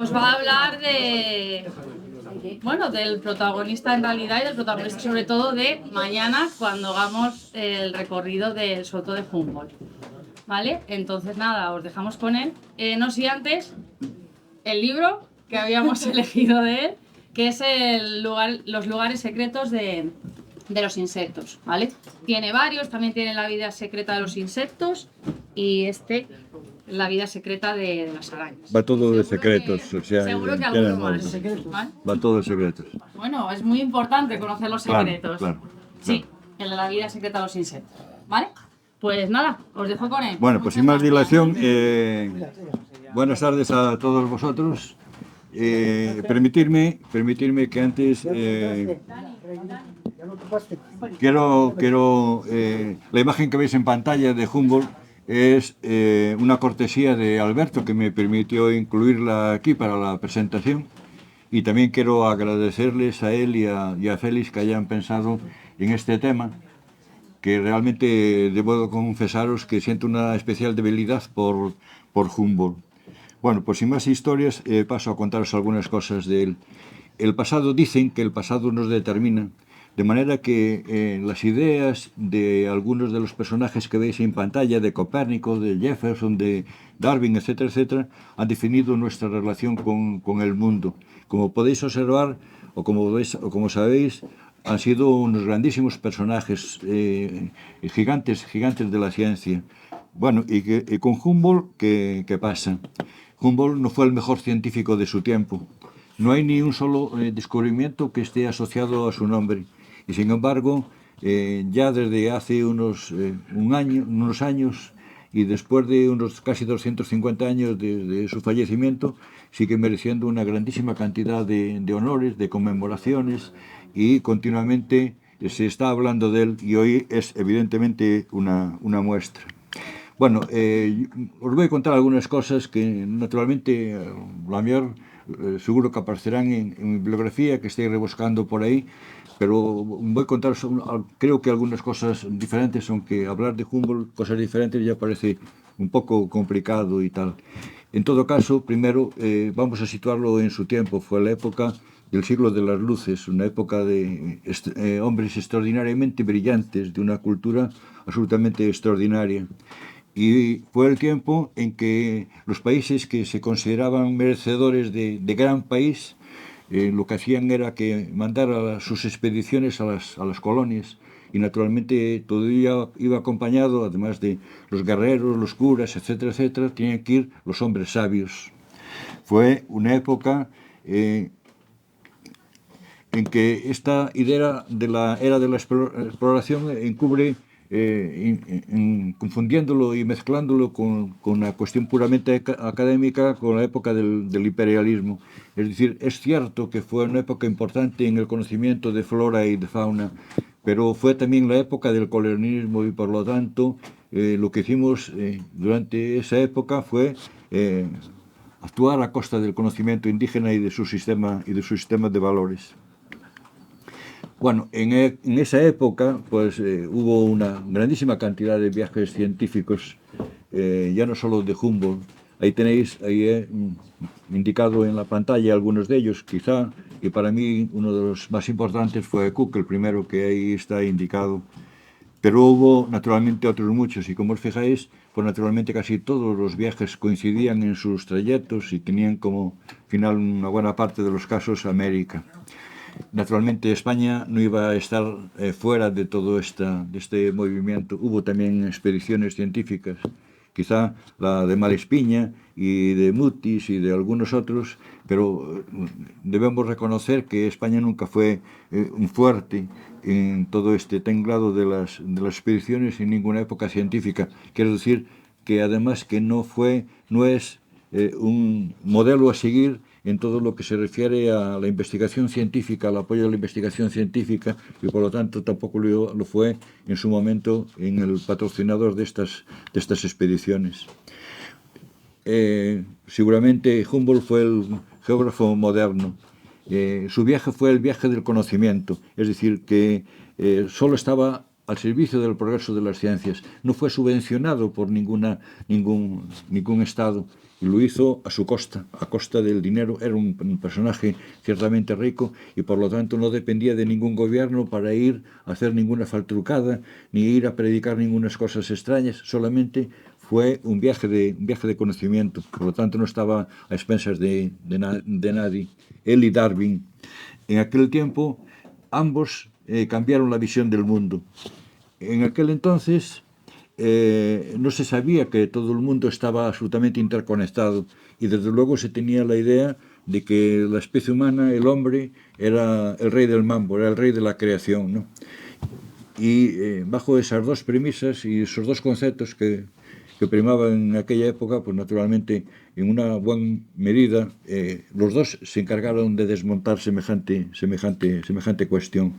Os va a hablar del protagonista en realidad y del protagonista sobre todo de mañana cuando hagamos el recorrido del Soto de Humboldt. ¿Vale? Entonces nada, os dejamos con él. No sé antes, el libro que habíamos elegido de él, que es los lugares secretos de los insectos, ¿vale? Tiene varios, también tiene la vida secreta de los insectos y la vida secreta de las arañas. Va todo de secretos, Seguro que alguno más. ¿Vale? Va todo de secretos. Bueno, es muy importante conocer los secretos. Claro. Sí, el de la vida secreta de los insectos. ¿Vale? Pues nada, os dejo con él. Bueno, pues sin más dilación, buenas tardes a todos vosotros. Permitirme que antes la imagen que veis en pantalla de Humboldt es una cortesía de Alberto, que me permitió incluirla aquí para la presentación, y también quiero agradecerles a él y a Félix que hayan pensado en este tema, que realmente debo confesaros que siento una especial debilidad por Humboldt. Bueno, pues sin más historias, paso a contaros algunas cosas de él. Dicen que el pasado nos determina, de manera que las ideas de algunos de los personajes que veis en pantalla, de Copérnico, de Jefferson, de Darwin, etcétera, etcétera, han definido nuestra relación con el mundo. Como podéis observar, o como sabéis, han sido unos grandísimos personajes, gigantes de la ciencia. Bueno, y con Humboldt, ¿qué pasa? Humboldt no fue el mejor científico de su tiempo. No hay ni un solo descubrimiento que esté asociado a su nombre. Y sin embargo, ya desde hace unos años, y después de unos casi 250 años de su fallecimiento, sigue mereciendo una grandísima cantidad de honores, de conmemoraciones, y continuamente se está hablando de él, y hoy es evidentemente una muestra. Bueno, os voy a contar algunas cosas que naturalmente la mayor seguro que aparecerán en mi bibliografía, que estoy rebuscando por ahí, pero voy a contar, creo que algunas cosas diferentes, aunque hablar de Humboldt, cosas diferentes, ya parece un poco complicado y tal. En todo caso, primero vamos a situarlo en su tiempo. Fue la época del siglo de las luces, una época de hombres extraordinariamente brillantes, de una cultura absolutamente extraordinaria. Y fue el tiempo en que los países que se consideraban merecedores de gran país, lo que hacían era que mandar a sus expediciones a las colonias, y naturalmente todo iba acompañado, además de los guerreros, los curas, etcétera, etcétera, tenían que ir los hombres sabios. Fue una época en que esta idea de la era de la exploración encubre, confundiéndolo y mezclándolo con una cuestión puramente académica, con la época del imperialismo. Es decir, es cierto que fue una época importante en el conocimiento de flora y de fauna, pero fue también la época del colonialismo, y por lo tanto lo que hicimos durante esa época fue actuar a costa del conocimiento indígena y de su sistema de valores. Bueno, en esa época pues hubo una grandísima cantidad de viajes científicos, ya no solo de Humboldt. Ahí tenéis, indicado en la pantalla algunos de ellos, quizá, y para mí uno de los más importantes fue Cook, el primero que ahí está indicado. Pero hubo naturalmente otros muchos, y como os fijáis, pues naturalmente casi todos los viajes coincidían en sus trayectos y tenían como final, una buena parte de los casos, América. Naturalmente España no iba a estar fuera de todo este movimiento. Hubo también expediciones científicas, quizá la de Malespina y de Mutis y de algunos otros, pero debemos reconocer que España nunca fue un fuerte en todo este tinglado de las expediciones en ninguna época científica. Quiero decir que además que no es un modelo a seguir en todo lo que se refiere a la investigación científica, al apoyo de la investigación científica, y por lo tanto tampoco lo fue en su momento en el patrocinador de estas expediciones. Seguramente Humboldt fue el geógrafo moderno. Su viaje fue el viaje del conocimiento, es decir, que solo estaba al servicio del progreso de las ciencias. No fue subvencionado por ningún Estado, y lo hizo a su costa, a costa del dinero. Era un personaje ciertamente rico y por lo tanto no dependía de ningún gobierno para ir a hacer ninguna faltrucada, ni ir a predicar ninguna cosas extrañas, solamente fue un viaje de conocimiento, por lo tanto no estaba a expensas de nadie. Él y Darwin, en aquel tiempo, ambos cambiaron la visión del mundo. En aquel entonces no se sabía que todo el mundo estaba absolutamente interconectado y desde luego se tenía la idea de que la especie humana, el hombre, era el rey del mambo, era el rey de la creación, ¿no? Y bajo esas dos premisas y esos dos conceptos que primaban en aquella época, pues naturalmente, en una buena medida, los dos se encargaron de desmontar semejante cuestión.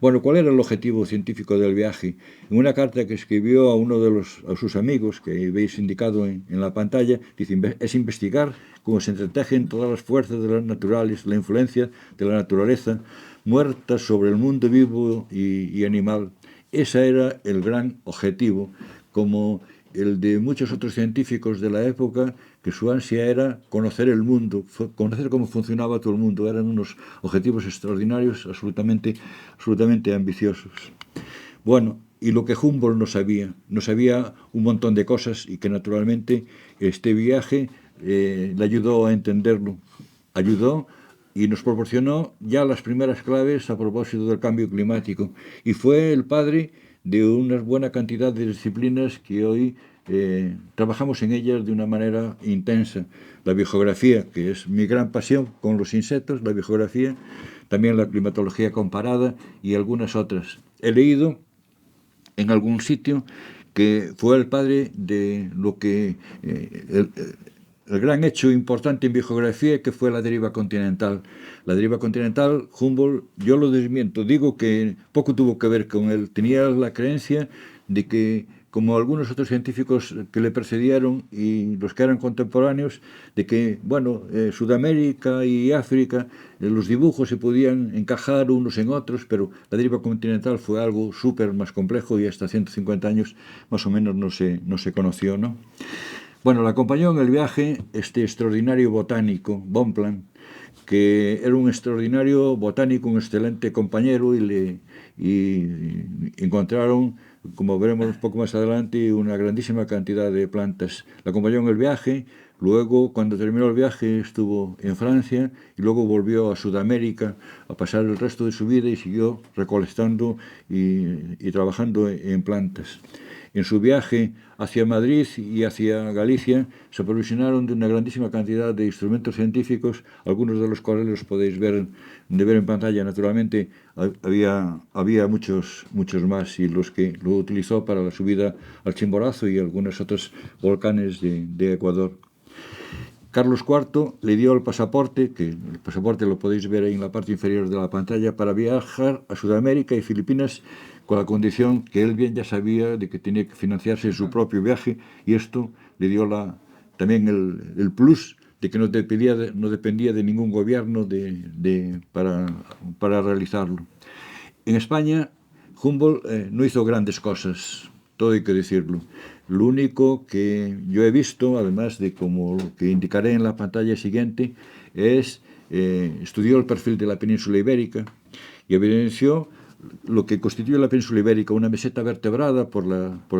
Bueno, ¿cuál era el objetivo científico del viaje? En una carta que escribió a uno de sus amigos, que veis indicado en la pantalla, dice: es investigar cómo se entretejen todas las fuerzas de las naturales, la influencia de la naturaleza muerta sobre el mundo vivo y animal. Ese era el gran objetivo, como el de muchos otros científicos de la época, que su ansia era conocer el mundo, conocer cómo funcionaba todo el mundo. Eran unos objetivos extraordinarios, absolutamente ambiciosos. Bueno, y lo que Humboldt no sabía un montón de cosas y que naturalmente este viaje le ayudó a entenderlo. Ayudó y nos proporcionó ya las primeras claves a propósito del cambio climático. Y fue el padre de una buena cantidad de disciplinas que hoy trabajamos en ellas de una manera intensa. La biogeografía, que es mi gran pasión con los insectos, la biogeografía, también la climatología comparada y algunas otras. He leído en algún sitio que fue el padre de lo que el gran hecho importante en biogeografía, que fue la deriva continental. La deriva continental, Humboldt, yo lo desmiento, digo que poco tuvo que ver con él. Tenía la creencia de que, como algunos otros científicos que le precedieron y los que eran contemporáneos, de que, bueno, Sudamérica y África, los dibujos se podían encajar unos en otros, pero la deriva continental fue algo súper más complejo y hasta 150 años más o menos no se conoció, ¿no? Bueno, le acompañó en el viaje este extraordinario botánico, Bonpland, que era un extraordinario botánico, un excelente compañero, y encontraron, como veremos un poco más adelante, una grandísima cantidad de plantas. Le acompañó en el viaje, luego, cuando terminó el viaje, estuvo en Francia y luego volvió a Sudamérica a pasar el resto de su vida y siguió recolectando y trabajando en plantas. En su viaje hacia Madrid y hacia Galicia se aprovisionaron de una grandísima cantidad de instrumentos científicos, algunos de los cuales los podéis ver en pantalla. Naturalmente había muchos más, y los que lo utilizó para la subida al Chimborazo y algunos otros volcanes de Ecuador. Carlos IV le dio el pasaporte, que el pasaporte lo podéis ver ahí en la parte inferior de la pantalla, para viajar a Sudamérica y Filipinas, con la condición que él bien ya sabía de que tenía que financiarse su propio viaje, y esto le dio también el plus de que no dependía de ningún gobierno para realizarlo. En España, Humboldt no hizo grandes cosas, todo hay que decirlo. Lo único que yo he visto, además de como lo que indicaré en la pantalla siguiente, estudió el perfil de la península ibérica y evidenció lo que constituye la península ibérica, una meseta vertebrada por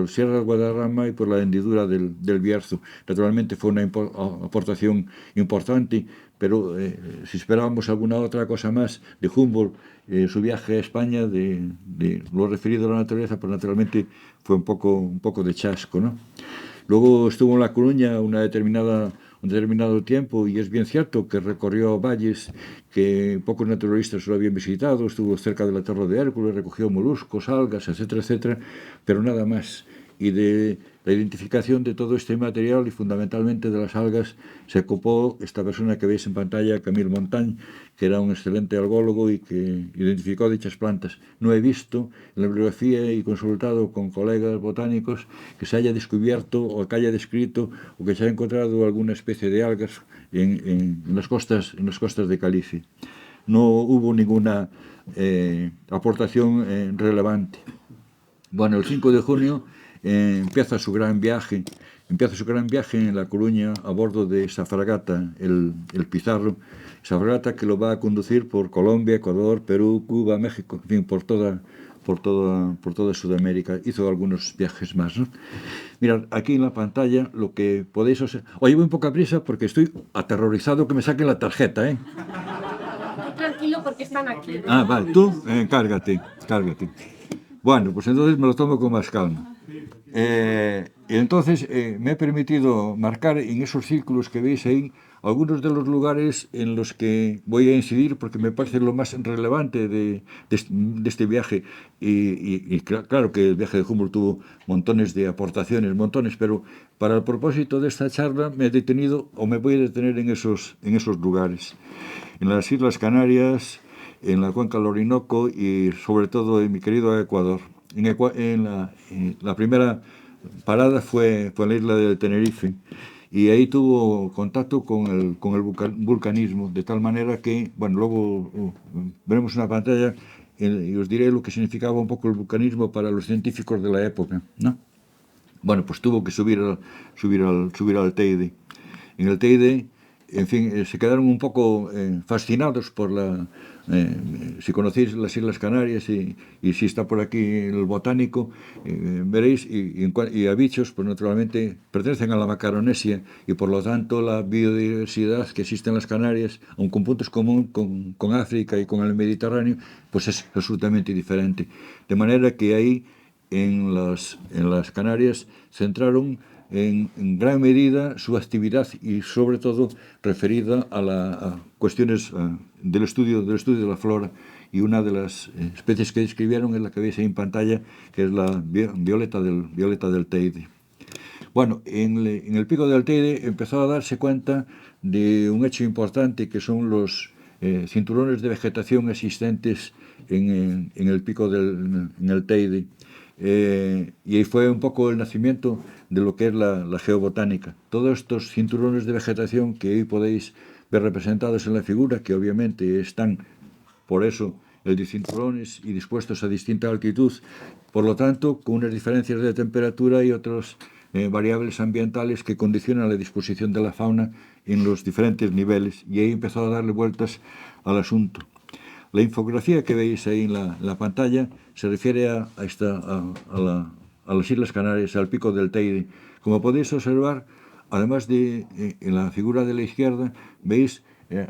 el Sierra del Guadarrama y por la hendidura del Bierzo. Naturalmente fue una aportación importante, pero si esperábamos alguna otra cosa más de Humboldt, su viaje a España, de lo referido a la naturaleza, pues naturalmente fue un poco de chasco, ¿no? Luego estuvo en La Coruña un determinado tiempo, y es bien cierto que recorrió valles que pocos naturalistas lo habían visitado. Estuvo cerca de la Torre de Hércules, recogió moluscos, algas, etcétera, etcétera, pero nada más. Y de la identificación de todo este material y fundamentalmente de las algas se ocupó esta persona que veis en pantalla, Camille Montaigne, que era un excelente algólogo y que identificó dichas plantas. No he visto en la bibliografía y consultado con colegas botánicos que se haya descubierto o que haya descrito o que se haya encontrado alguna especie de algas en las costas de Galicia. No hubo ninguna aportación relevante. Bueno, el 5 de junio empieza su gran viaje, empieza su gran viaje en La Coruña a bordo de esa fragata, el Pizarro, esa fragata que lo va a conducir por Colombia, Ecuador, Perú, Cuba, México, en fin, por toda Sudamérica. Hizo algunos viajes más, ¿no? Mirad, aquí en la pantalla lo que podéis observar... Oye, voy un poco a prisa porque estoy aterrorizado que me saquen la tarjeta, ¿eh? Tranquilo porque están aquí. Ah, vale, tú, cárgate. Bueno, pues entonces me lo tomo con más calma. Y entonces me he permitido marcar en esos círculos que veis ahí algunos de los lugares en los que voy a incidir porque me parece lo más relevante de este viaje. Y claro que el viaje de Humboldt tuvo montones de aportaciones, montones, pero para el propósito de esta charla me he detenido o me voy a detener en esos lugares. En las Islas Canarias, en la cuenca del Orinoco y sobre todo en mi querido Ecuador. En la primera parada fue en la isla de Tenerife y ahí tuvo contacto con el vulcanismo, de tal manera que, bueno, luego veremos una pantalla y os diré lo que significaba un poco el vulcanismo para los científicos de la época, ¿no? Bueno, pues tuvo que subir al Teide. En el Teide, en fin, se quedaron un poco fascinados por si conocéis las Islas Canarias y si está por aquí el botánico, veréis, y a bichos, pues naturalmente pertenecen a la Macaronesia y por lo tanto la biodiversidad que existe en las Canarias, aun con puntos comunes con África y con el Mediterráneo, pues es absolutamente diferente. De manera que ahí en las Canarias centraron en gran medida su actividad y sobre todo referida a cuestiones del estudio de la flora, y una de las especies que describieron es la que veis ahí en pantalla, que es la violeta del Teide. Bueno, en el pico del Teide empezó a darse cuenta de un hecho importante que son los cinturones de vegetación existentes en el pico en el Teide. Y ahí fue un poco el nacimiento de lo que es la geobotánica. Todos estos cinturones de vegetación que hoy podéis ver representados en la figura, que obviamente están, por eso, el de cinturones y dispuestos a distinta altitud, por lo tanto, con unas diferencias de temperatura y otras variables ambientales que condicionan la disposición de la fauna en los diferentes niveles, y ahí empezó a darle vueltas al asunto. La infografía que veis ahí en la pantalla se refiere a las Islas Canarias, al pico del Teide. Como podéis observar, además de en la figura de la izquierda, veis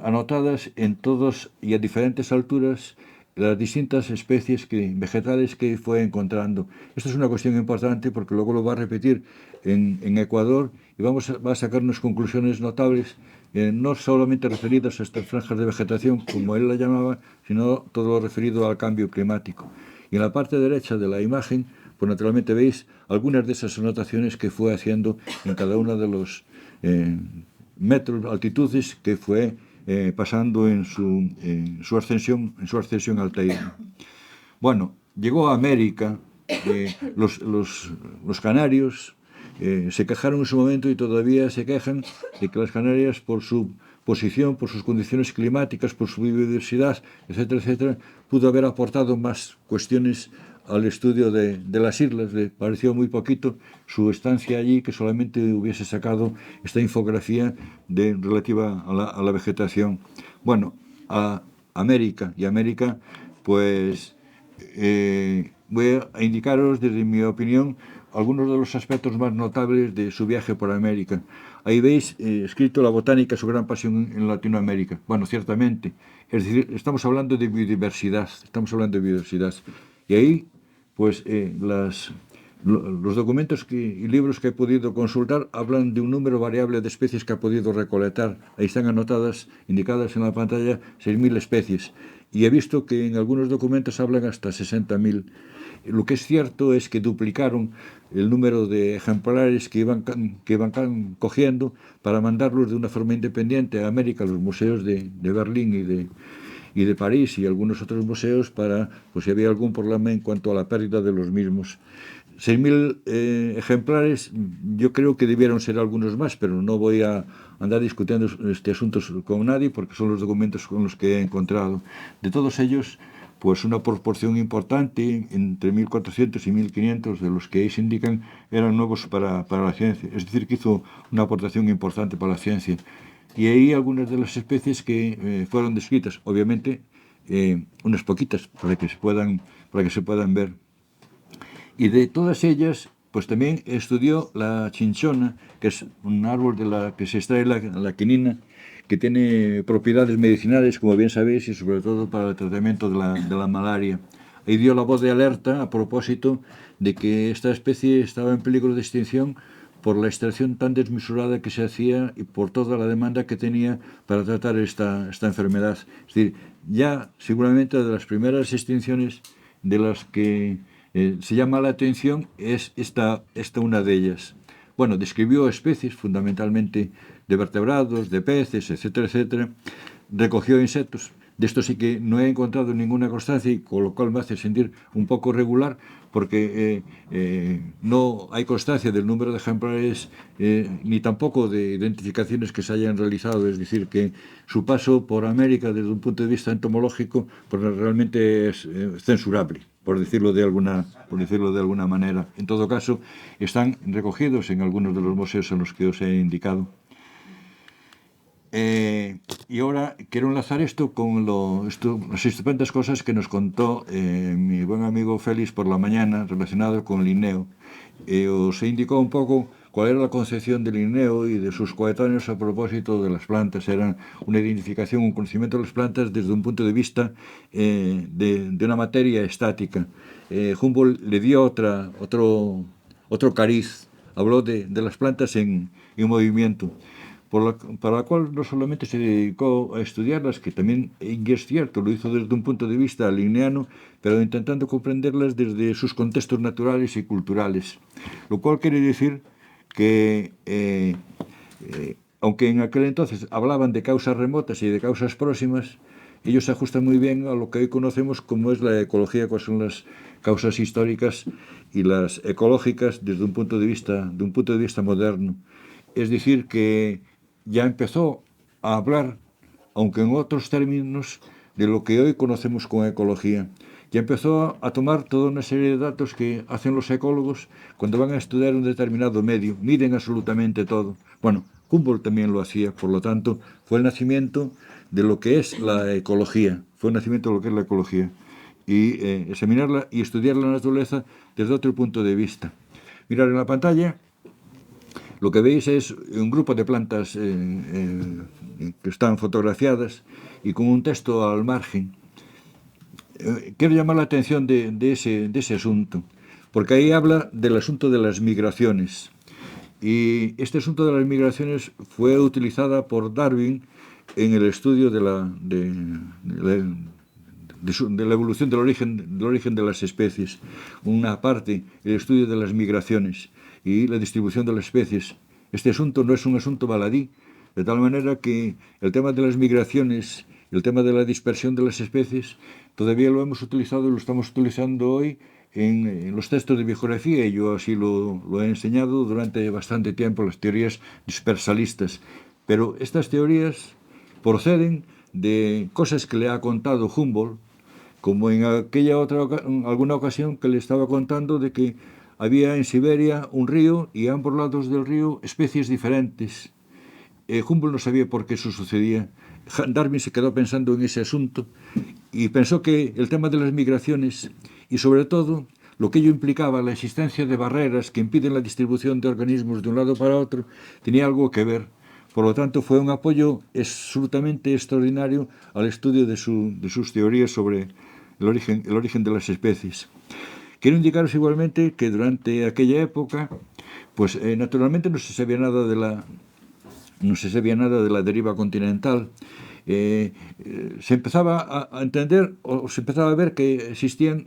anotadas en todos y a diferentes alturas las distintas especies vegetales que fue encontrando. Esto es una cuestión importante porque luego lo va a repetir en Ecuador y va a sacar unas conclusiones notables, no solamente referidas a estas franjas de vegetación, como él la llamaba, sino todo lo referido al cambio climático. Y en la parte derecha de la imagen, pues naturalmente veis algunas de esas anotaciones que fue haciendo en cada uno de los metros, altitudes que fue pasando en su ascensión al Teide. Bueno, llegó a América, los canarios se quejaron en su momento y todavía se quejan de que las Canarias, por su posición, por sus condiciones climáticas, por su biodiversidad, etcétera, etcétera, pudo haber aportado más cuestiones al estudio de las islas. Le pareció muy poquito su estancia allí, que solamente hubiese sacado esta infografía relativa a la vegetación. Bueno, a América, pues voy a indicaros, desde mi opinión, algunos de los aspectos más notables de su viaje por América. Ahí veis escrito la botánica, su gran pasión en Latinoamérica. Bueno, ciertamente, es decir, estamos hablando de biodiversidad, Y ahí, pues, los documentos y libros que he podido consultar hablan de un número variable de especies que ha podido recolectar. Ahí están anotadas, indicadas en la pantalla, 6.000 especies. Y he visto que en algunos documentos hablan hasta 60.000. Lo que es cierto es que duplicaron el número de ejemplares que iban cogiendo para mandarlos de una forma independiente a América, a los museos de Berlín y de París y algunos otros museos, para, pues, si había algún problema en cuanto a la pérdida de los mismos. 6.000 ejemplares, yo creo que debieron ser algunos más, pero no voy a andar discutiendo este asunto con nadie porque son los documentos con los que he encontrado. De todos ellos, pues una proporción importante, entre 1400 y 1500 de los que ahí se indican, eran nuevos para la ciencia. Es decir, que hizo una aportación importante para la ciencia. Y ahí algunas de las especies que fueron descritas, obviamente, unas poquitas para que se puedan ver. Y de todas ellas, pues también estudió la chinchona, que es un árbol de la que se extrae la quinina, que tiene propiedades medicinales, como bien sabéis, y sobre todo para el tratamiento de la malaria. Ahí dio la voz de alerta a propósito de que esta especie estaba en peligro de extinción por la extracción tan desmesurada que se hacía y por toda la demanda que tenía para tratar esta enfermedad. Es decir, ya seguramente de las primeras extinciones de las que se llama la atención es esta una de ellas. Bueno, describió especies fundamentalmente de vertebrados, de peces, etcétera, etcétera. Recogió insectos. De esto sí que no he encontrado ninguna constancia, y con lo cual me hace sentir un poco regular, porque no hay constancia del número de ejemplares ni tampoco de identificaciones que se hayan realizado. Es decir, que su paso por América desde un punto de vista entomológico pues realmente es censurable, por decirlo de alguna manera. En todo caso, están recogidos en algunos de los museos en los que os he indicado. Y ahora quiero enlazar esto con las estupendas cosas que nos contó mi buen amigo Félix por la mañana relacionado con Linneo. Os indicó un poco cuál era la concepción de Linneo y de sus coetáneos a propósito de las plantas. Eran una identificación, un conocimiento de las plantas desde un punto de vista de una materia estática. Humboldt le dio otro cariz, habló de las plantas en movimiento, para la cual no solamente se dedicó a estudiarlas, que también, y es cierto, lo hizo desde un punto de vista linneano, pero intentando comprenderlas desde sus contextos naturales y culturales. Lo cual quiere decir que, aunque en aquel entonces hablaban de causas remotas y de causas próximas, ellos se ajustan muy bien a lo que hoy conocemos como es la ecología, cuáles son las causas históricas y las ecológicas desde un punto de vista moderno. Es decir, que ya empezó a hablar, aunque en otros términos, de lo que hoy conocemos como ecología. Ya empezó a tomar toda una serie de datos que hacen los ecólogos cuando van a estudiar un determinado medio, miden absolutamente todo. Bueno, Humboldt también lo hacía, por lo tanto, fue el nacimiento de lo que es la ecología, y examinarla y estudiar la naturaleza desde otro punto de vista. Mirad en la pantalla. Lo que veis es un grupo de plantas que están fotografiadas y con un texto al margen. Quiero llamar la atención de ese asunto, porque ahí habla del asunto de las migraciones. Y este asunto de las migraciones fue utilizada por Darwin en el estudio de la evolución del origen de las especies. Una parte, el estudio de las migraciones y la distribución de las especies. Este asunto no es un asunto baladí, de tal manera que el tema de las migraciones, el tema de la dispersión de las especies, todavía lo hemos utilizado y lo estamos utilizando hoy en los textos de biografía, y yo así lo he enseñado durante bastante tiempo, las teorías dispersalistas. Pero estas teorías proceden de cosas que le ha contado Humboldt, como en alguna ocasión que le estaba contando de que había en Siberia un río y a ambos lados del río especies diferentes. Humboldt no sabía por qué eso sucedía. Darwin se quedó pensando en ese asunto y pensó que el tema de las migraciones y sobre todo lo que ello implicaba, la existencia de barreras que impiden la distribución de organismos de un lado para otro, tenía algo que ver. Por lo tanto, fue un apoyo absolutamente extraordinario al estudio de sus teorías sobre el origen de las especies. Quiero indicaros igualmente que durante aquella época, pues naturalmente no se sabía nada de la deriva continental. Se empezaba a entender o se empezaba a ver que existían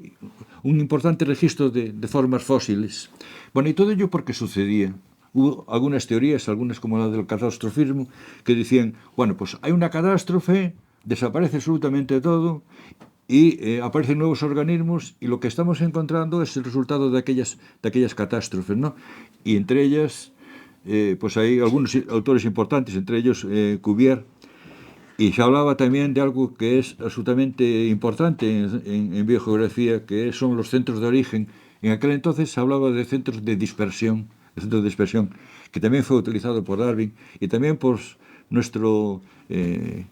un importante registro de formas fósiles. Bueno, y todo ello porque sucedía. Hubo algunas teorías, algunas como la del catastrofismo, que decían, bueno, pues hay una catástrofe, desaparece absolutamente todo y aparecen nuevos organismos, y lo que estamos encontrando es el resultado de aquellas catástrofes, ¿no? Y entre ellas, pues hay algunos autores importantes, entre ellos Cuvier. Y se hablaba también de algo que es absolutamente importante en biogeografía, que son los centros de origen. En aquel entonces se hablaba de centros de dispersión, que también fue utilizado por Darwin y también por nuestro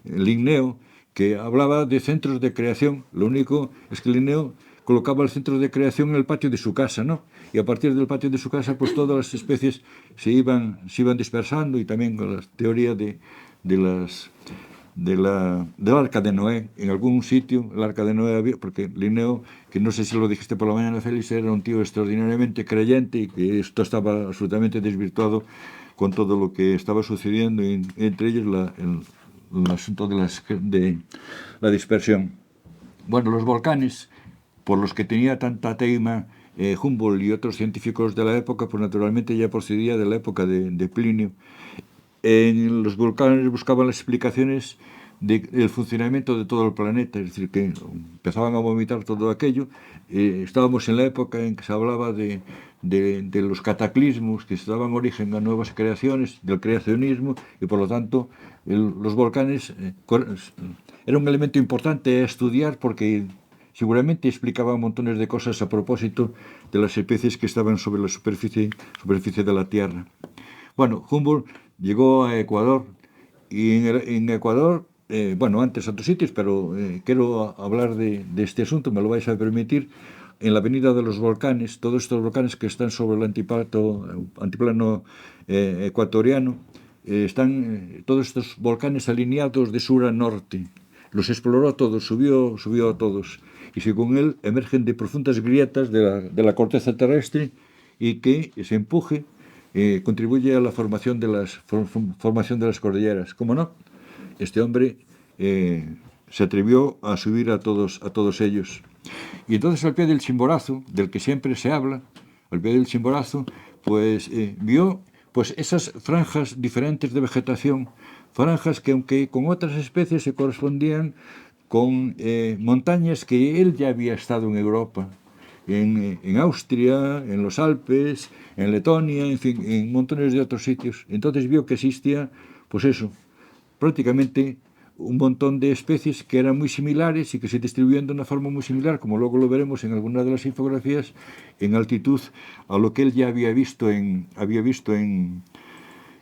Linneo, que hablaba de centros de creación. Lo único es que Linneo colocaba el centro de creación en el patio de su casa, ¿no? Y a partir del patio de su casa, pues todas las especies se iban dispersando, y también con la teoría del arca de Noé. En algún sitio el arca de Noé había, porque Linneo, que no sé si lo dijiste por la mañana, Félix, era un tío extraordinariamente creyente, y que esto estaba absolutamente desvirtuado con todo lo que estaba sucediendo, y entre ellos el asunto de la dispersión. Bueno, los volcanes, por los que tenía tanta teima Humboldt y otros científicos de la época, pues naturalmente ya procedía de la época de Plinio. En los volcanes buscaban las explicaciones del funcionamiento de todo el planeta, es decir, que empezaban a vomitar todo aquello. Estábamos en la época en que se hablaba de los cataclismos que se daban origen a nuevas creaciones, del creacionismo, y por lo tanto los volcanes eran un elemento importante a estudiar, porque seguramente explicaban montones de cosas a propósito de las especies que estaban sobre la superficie de la Tierra. Bueno, Humboldt llegó a Ecuador, y en Ecuador, bueno, antes a otros sitios, pero quiero hablar de este asunto, me lo vais a permitir. En la avenida de los volcanes, todos estos volcanes que están sobre el antiplano ecuatoriano, están todos estos volcanes alineados de sur a norte. Los exploró todos, subió a todos, y según él emergen de profundas grietas de la corteza terrestre, y que ese empuje contribuye a la formación de las cordilleras. ¿Cómo no? Este hombre se atrevió a subir a todos ellos. Y entonces, al pie del Chimborazo, del que siempre se habla, al pie del Chimborazo, pues vio pues esas franjas diferentes de vegetación, franjas que, aunque con otras especies, se correspondían con montañas que él ya había estado en Europa, en Austria, en los Alpes, en Letonia, en fin, en montones de otros sitios. Entonces vio que existía, pues eso, prácticamente un montón de especies que eran muy similares y que se distribuían de una forma muy similar, como luego lo veremos en alguna de las infografías, en altitud a lo que él ya había visto en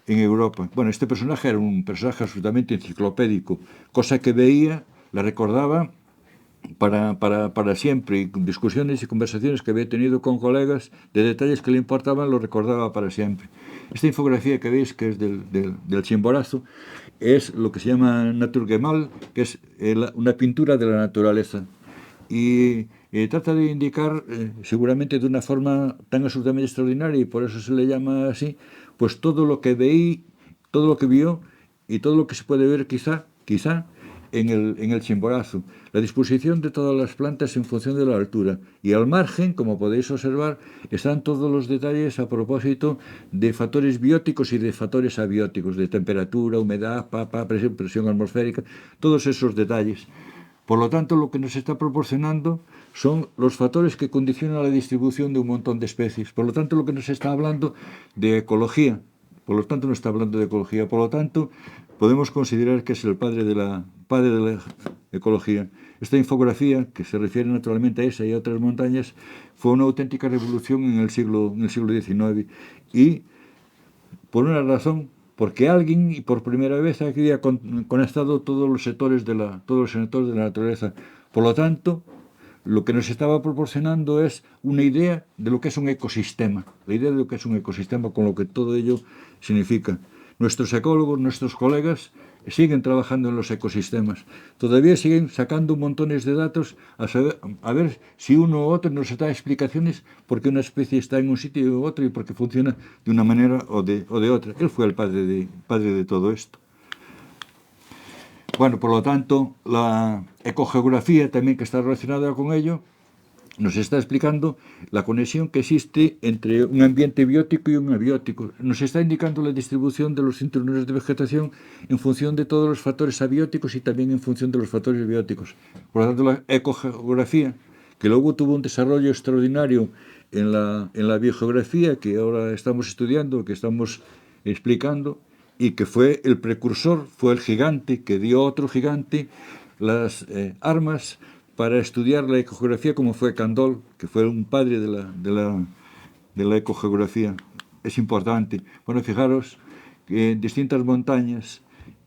Europa. Bueno, este personaje era un personaje absolutamente enciclopédico, cosa que veía, la recordaba para siempre, y discusiones y conversaciones que había tenido con colegas de detalles que le importaban, lo recordaba para siempre. Esta infografía que veis, que es del Chimborazo, es lo que se llama Naturgemal, que es una pintura de la naturaleza, y trata de indicar, seguramente de una forma tan absolutamente extraordinaria, y por eso se le llama así, pues todo lo que veí, todo lo que vio, y todo lo que se puede ver quizá en el Chimborazo, la disposición de todas las plantas en función de la altura, y al margen, como podéis observar, están todos los detalles a propósito de factores bióticos y de factores abióticos, de temperatura, humedad, presión atmosférica, todos esos detalles. Por lo tanto, lo que nos está proporcionando son los factores que condicionan la distribución de un montón de especies. Por lo tanto, lo que nos está hablando de ecología. Por lo tanto, no está hablando de ecología. Por lo tanto, podemos considerar que es el padre de la ecología. Esta infografía, que se refiere naturalmente a esa y a otras montañas, fue una auténtica revolución en el siglo XIX. Y por una razón, porque alguien, y por primera vez, había conectado todos los sectores de la naturaleza. Por lo tanto, lo que nos estaba proporcionando es una idea de lo que es un ecosistema, la idea de lo que es un ecosistema, con lo que todo ello significa. Nuestros ecólogos, nuestros colegas, siguen trabajando en los ecosistemas. Todavía siguen sacando montones de datos a ver si uno u otro nos da explicaciones por qué una especie está en un sitio u otro y por qué funciona de una manera o de otra. Él fue el padre de todo esto. Bueno, por lo tanto, la ecogeografía también, que está relacionada con ello, nos está explicando la conexión que existe entre un ambiente biótico y un abiótico. Nos está indicando la distribución de los cinturones de vegetación en función de todos los factores abióticos y también en función de los factores bióticos. Por lo tanto, la ecogeografía, que luego tuvo un desarrollo extraordinario en la biogeografía, que ahora estamos estudiando, que estamos explicando, y que fue el precursor, fue el gigante que dio a otro gigante las armas para estudiar la ecogeografía, como fue Candolle, que fue un padre de la ecogeografía. Es importante. Bueno, fijaros que en distintas montañas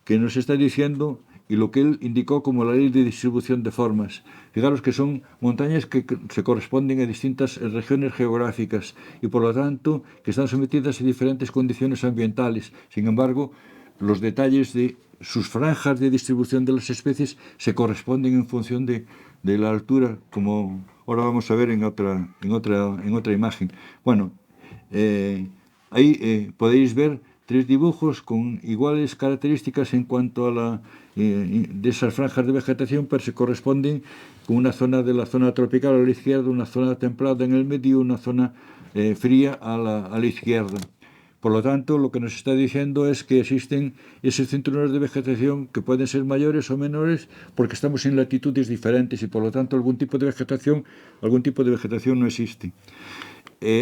que nos está diciendo y lo que él indicó como la ley de distribución de formas. Fijaros que son montañas que se corresponden a distintas regiones geográficas y por lo tanto que están sometidas a diferentes condiciones ambientales. Sin embargo, los detalles de sus franjas de distribución de las especies se corresponden en función de la altura, como ahora vamos a ver en otra imagen. Bueno, ahí podéis ver 3 dibujos con iguales características en cuanto a de esas franjas de vegetación, pero se corresponden con una zona de la zona tropical a la izquierda, una zona templada en el medio, una zona fría a la izquierda. Por lo tanto, lo que nos está diciendo es que existen esos cinturones de vegetación que pueden ser mayores o menores porque estamos en latitudes diferentes y por lo tanto algún tipo de vegetación no existe.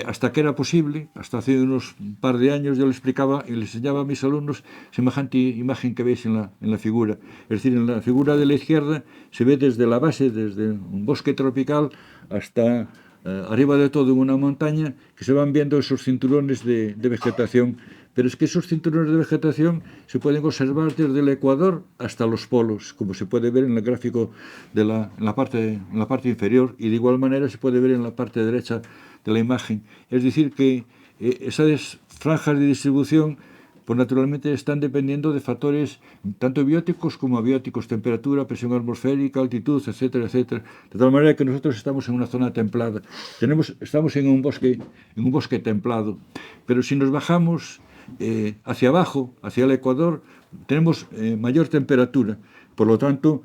Hasta que era posible, hasta hace unos par de años yo le explicaba y les enseñaba a mis alumnos semejante imagen que veis en la figura. Es decir, en la figura de la izquierda se ve desde la base, desde un bosque tropical hasta arriba de todo en una montaña, que se van viendo esos cinturones de vegetación. Pero es que esos cinturones de vegetación se pueden observar desde el Ecuador hasta los polos, como se puede ver en el gráfico en la parte inferior, y de igual manera se puede ver en la parte derecha de la imagen. Es decir, que esas franjas de distribución pues naturalmente están dependiendo de factores tanto bióticos como abióticos, temperatura, presión atmosférica, altitud, etcétera, etcétera. De tal manera que nosotros estamos en una zona templada. Estamos en un bosque templado. Pero si nos bajamos hacia abajo, hacia el Ecuador, tenemos mayor temperatura. Por lo tanto,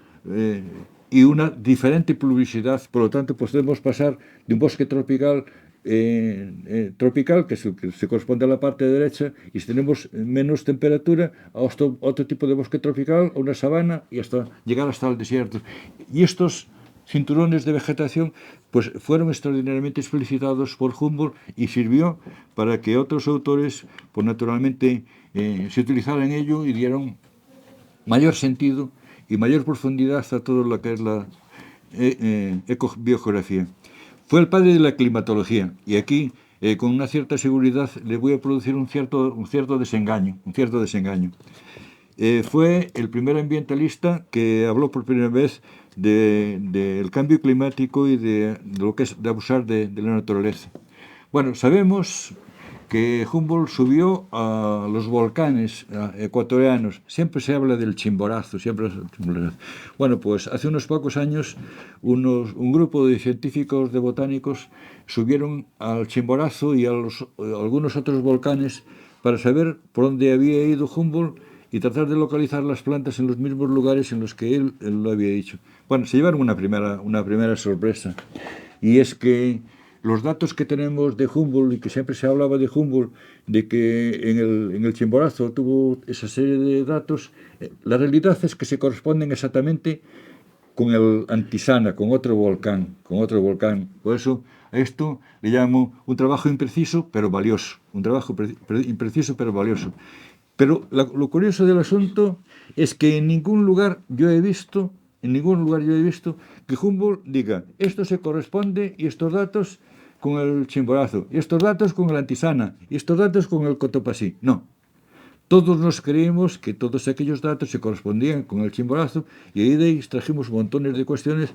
y una diferente pluviosidad. Por lo tanto, podemos pasar de un bosque tropical que se corresponde a la parte derecha, y si tenemos menos temperatura, a otro tipo de bosque tropical, a una sabana, y hasta llegar hasta el desierto. Y estos cinturones de vegetación pues fueron extraordinariamente explicitados por Humboldt y sirvió para que otros autores pues naturalmente se utilizaran ello y dieron mayor sentido y mayor profundidad a todo lo que es la ecobiogeografía. Fue el padre de la climatología, y aquí, con una cierta seguridad, le voy a producir un cierto desengaño. Fue el primer ambientalista que habló por primera vez del cambio climático y de lo que es de abusar de la naturaleza. Bueno, sabemos que Humboldt subió a los volcanes ecuatorianos. Siempre se habla del Chimborazo, Bueno, pues hace unos pocos años un grupo de científicos, de botánicos, subieron al Chimborazo y a algunos otros volcanes para saber por dónde había ido Humboldt y tratar de localizar las plantas en los mismos lugares en los que él lo había dicho. Bueno, se llevaron una primera sorpresa, y es que los datos que tenemos de Humboldt, y que siempre se hablaba de Humboldt, de que en el Chimborazo tuvo esa serie de datos, la realidad es que se corresponden exactamente con el Antisana, con otro volcán. Por eso a esto le llamo un trabajo impreciso pero valioso. Pero lo curioso del asunto es que en ningún lugar yo he visto que Humboldt diga esto se corresponde y estos datos con el Chimborazo, y estos datos con el Antisana, y estos datos con el Cotopaxi. No. Todos nos creímos que todos aquellos datos se correspondían con el Chimborazo, y ahí de ahí extrajimos montones de cuestiones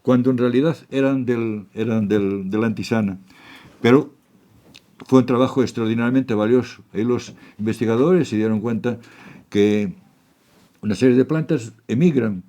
cuando en realidad eran del Antisana. Pero fue un trabajo extraordinariamente valioso. Ahí los investigadores se dieron cuenta que una serie de plantas emigran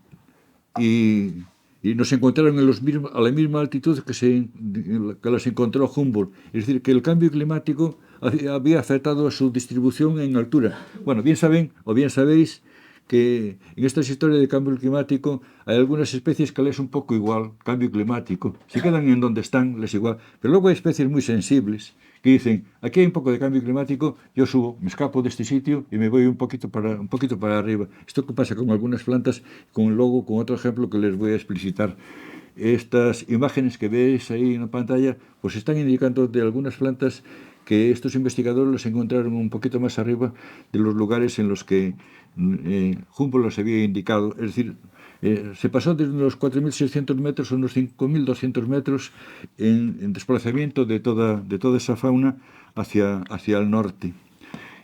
y nos encontraron a la misma altitud que las encontró Humboldt. Es decir, que el cambio climático había afectado a su distribución en altura. Bueno, bien sabéis que en estas historias de cambio climático hay algunas especies que les es un poco igual, cambio climático. Si quedan en donde están, les es igual. Pero luego hay especies muy sensibles que dicen, aquí hay un poco de cambio climático, yo subo, me escapo de este sitio y me voy un poquito para arriba. Esto que pasa con algunas plantas, con otro ejemplo que les voy a explicitar. Estas imágenes que veis ahí en la pantalla, pues están indicando de algunas plantas que estos investigadores los encontraron un poquito más arriba de los lugares en los que Humboldt los había indicado. Es decir, se pasó desde los 4.600 metros a unos 5.200 metros en desplazamiento de toda esa fauna hacia el norte.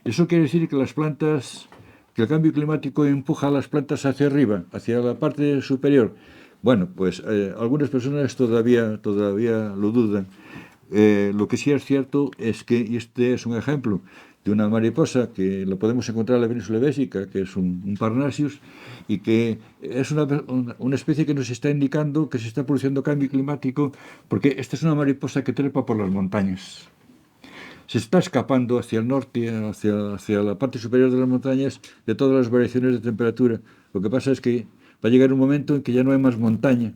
Eso quiere decir que que el cambio climático empuja a las plantas hacia arriba, hacia la parte superior. Bueno, pues algunas personas todavía lo dudan. Lo que sí es cierto es que, y este es un ejemplo de una mariposa que lo podemos encontrar en la península ibérica, que es un Parnasius, y que es una especie que nos está indicando que se está produciendo cambio climático, porque esta es una mariposa que trepa por las montañas. Se está escapando hacia el norte, hacia la parte superior de las montañas, de todas las variaciones de temperatura. Lo que pasa es que va a llegar un momento en que ya no hay más montaña,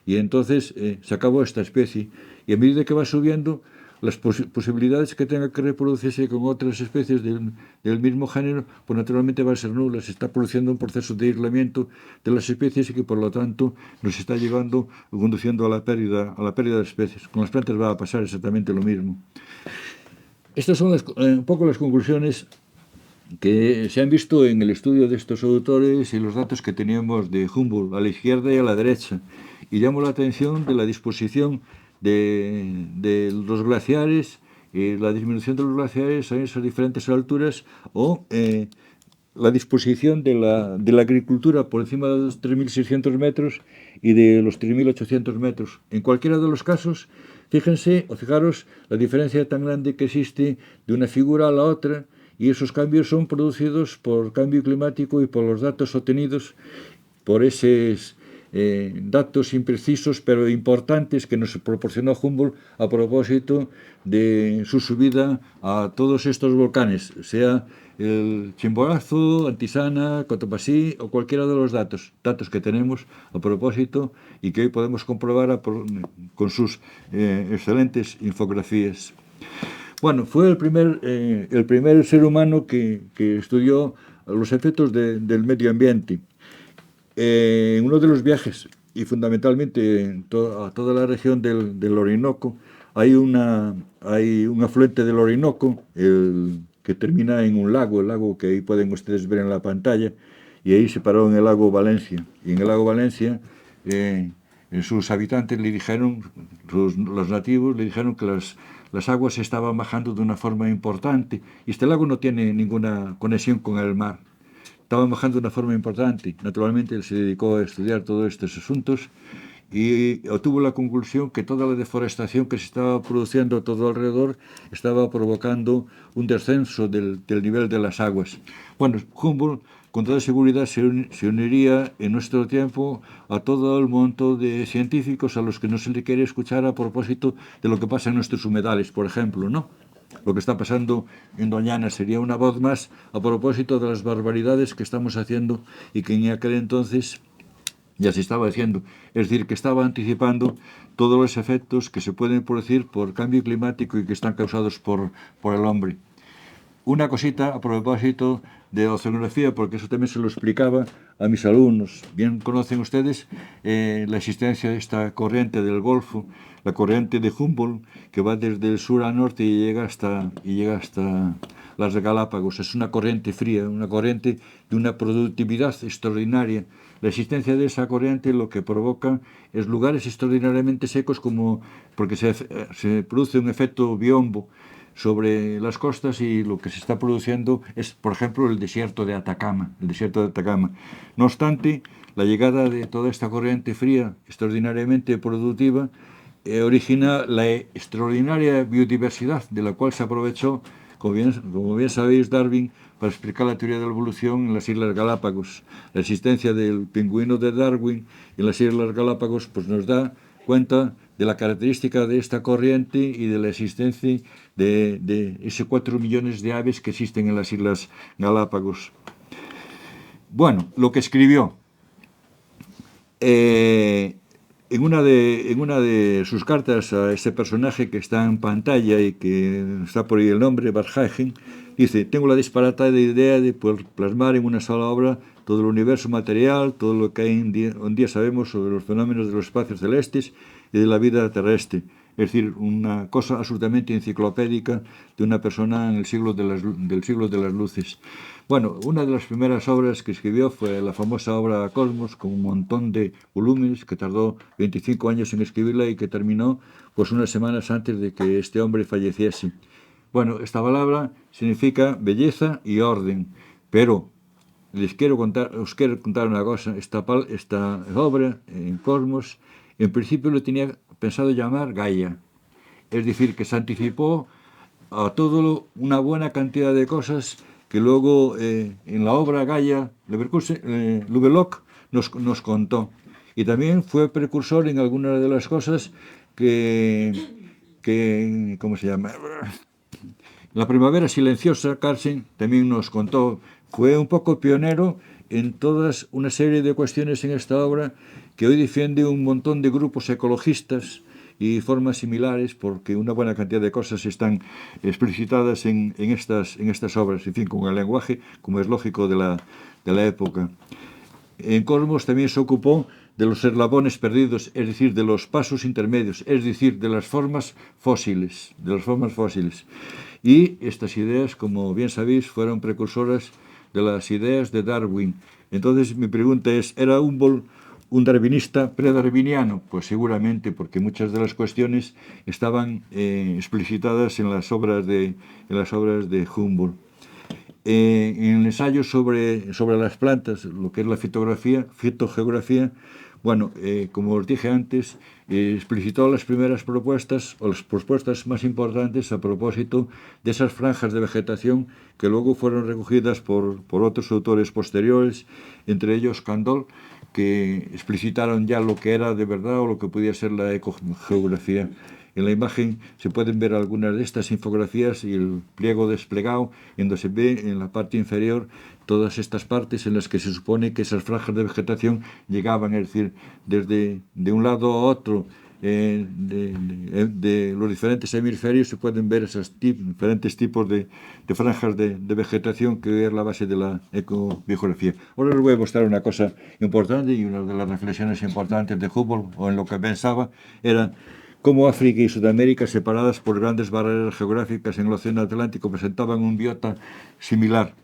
y entonces se acabó esta especie. Y a medida que va subiendo, las posibilidades que tenga que reproducirse con otras especies del mismo género, pues naturalmente van a ser nulas. Se está produciendo un proceso de aislamiento de las especies y que por lo tanto nos está llevando, conduciendo a la pérdida de especies. Con las plantas va a pasar exactamente lo mismo. Estas son un poco las conclusiones que se han visto en el estudio de estos autores y los datos que teníamos de Humboldt a la izquierda y a la derecha. Y llamo la atención de la disposición de los glaciares, la disminución de los glaciares a esas diferentes alturas, o la disposición de la agricultura por encima de los 3.600 metros y de los 3.800 metros. En cualquiera de los casos, fíjense o fijaros la diferencia tan grande que existe de una figura a la otra, y esos cambios son producidos por cambio climático y por los datos obtenidos por esos datos imprecisos pero importantes que nos proporcionó Humboldt a propósito de su subida a todos estos volcanes, sea el Chimborazo, Antisana, Cotopaxi o cualquiera de los datos que tenemos a propósito y que hoy podemos comprobar con sus excelentes infografías. Bueno, fue el primer ser humano que estudió los efectos del medio ambiente. En uno de los viajes, y fundamentalmente a toda la región del Orinoco, hay un afluente del Orinoco que termina en un lago, el lago que ahí pueden ustedes ver en la pantalla, y ahí se paró en el lago Valencia. Y en el lago Valencia sus habitantes le dijeron, los nativos le dijeron que las aguas estaban bajando de una forma importante, y este lago no tiene ninguna conexión con el mar. Estaban bajando de una forma importante. Naturalmente él se dedicó a estudiar todos estos asuntos y obtuvo la conclusión que toda la deforestación que se estaba produciendo a todo alrededor estaba provocando un descenso del nivel de las aguas. Bueno, Humboldt con toda seguridad se uniría en nuestro tiempo a todo el montón de científicos a los que no se le quiere escuchar a propósito de lo que pasa en nuestros humedales, por ejemplo, ¿no? Lo que está pasando en Doñana sería una voz más a propósito de las barbaridades que estamos haciendo y que en aquel entonces ya se estaba haciendo. Es decir, que estaba anticipando todos los efectos que se pueden producir por cambio climático y que están causados por el hombre. Una cosita a propósito de oceanografía, porque eso también se lo explicaba a mis alumnos. Bien conocen ustedes la existencia de esta corriente del Golfo, la corriente de Humboldt, que va desde el sur al norte y llega hasta las Galápagos. Es una corriente fría, una corriente de una productividad extraordinaria. La existencia de esa corriente lo que provoca es lugares extraordinariamente secos, porque se produce un efecto biombo sobre las costas, y lo que se está produciendo es, por ejemplo, el desierto de Atacama. No obstante, la llegada de toda esta corriente fría extraordinariamente productiva origina la extraordinaria biodiversidad de la cual se aprovechó, como bien sabéis, Darwin, para explicar la teoría de la evolución en las Islas Galápagos. La existencia del pingüino de Darwin en las Islas Galápagos pues nos da cuenta de la característica de esta corriente y de la existencia de ese 4 millones de aves que existen en las Islas Galápagos. Bueno, lo que escribió. En una de sus cartas a ese personaje que está en pantalla y que está por ahí el nombre, Verhagen, dice: tengo la disparatada idea de poder plasmar en una sola obra todo el universo material, todo lo que hoy en día sabemos sobre los fenómenos de los espacios celestes y de la vida terrestre. Es decir, una cosa absolutamente enciclopédica de una persona en el del siglo de las luces. Bueno, una de las primeras obras que escribió fue la famosa obra Cosmos, con un montón de volúmenes, que tardó 25 años en escribirla y que terminó pues unas semanas antes de que este hombre falleciese. Bueno, esta palabra significa belleza y orden, pero os quiero contar una cosa. Esta obra, en Cosmos, en principio lo tenía pensado llamar Gaia. Es decir, que se anticipó a todo una buena cantidad de cosas que luego en la obra Gaia Leverloc nos contó. Y también fue precursor en algunas de las cosas que ¿cómo se llama? La primavera silenciosa, Carlsen también nos contó. Fue un poco pionero en todas una serie de cuestiones en esta obra que hoy defiende un montón de grupos ecologistas y formas similares, porque una buena cantidad de cosas están explicitadas en estas obras, en fin, con el lenguaje, como es lógico, de la época. En Cosmos también se ocupó de los eslabones perdidos, es decir, de los pasos intermedios, es decir, de las formas fósiles, Y estas ideas, como bien sabéis, fueron precursoras de las ideas de Darwin. Entonces, mi pregunta es, ¿era Humboldt un darwinista predarwiniano? Pues seguramente, porque muchas de las cuestiones estaban explicitadas en las obras de Humboldt. En el ensayo sobre las plantas, lo que es la fitogeografía, bueno, como os dije antes, explicitó las primeras propuestas, o las propuestas más importantes a propósito de esas franjas de vegetación que luego fueron recogidas por otros autores posteriores, entre ellos Candolle, que explicitaron ya lo que era de verdad o lo que podía ser la ecogeografía. En la imagen se pueden ver algunas de estas infografías y el pliego desplegado, en donde se ve en la parte inferior todas estas partes en las que se supone que esas franjas de vegetación llegaban, es decir, desde de un lado a otro de los diferentes hemisferios se pueden ver esos diferentes tipos de franjas de vegetación, que es la base de la ecobiografía. Ahora les voy a mostrar una cosa importante, y una de las reflexiones importantes de Humboldt, o en lo que pensaba, era cómo África y Sudamérica, separadas por grandes barreras geográficas en el Océano Atlántico, presentaban un biota similar.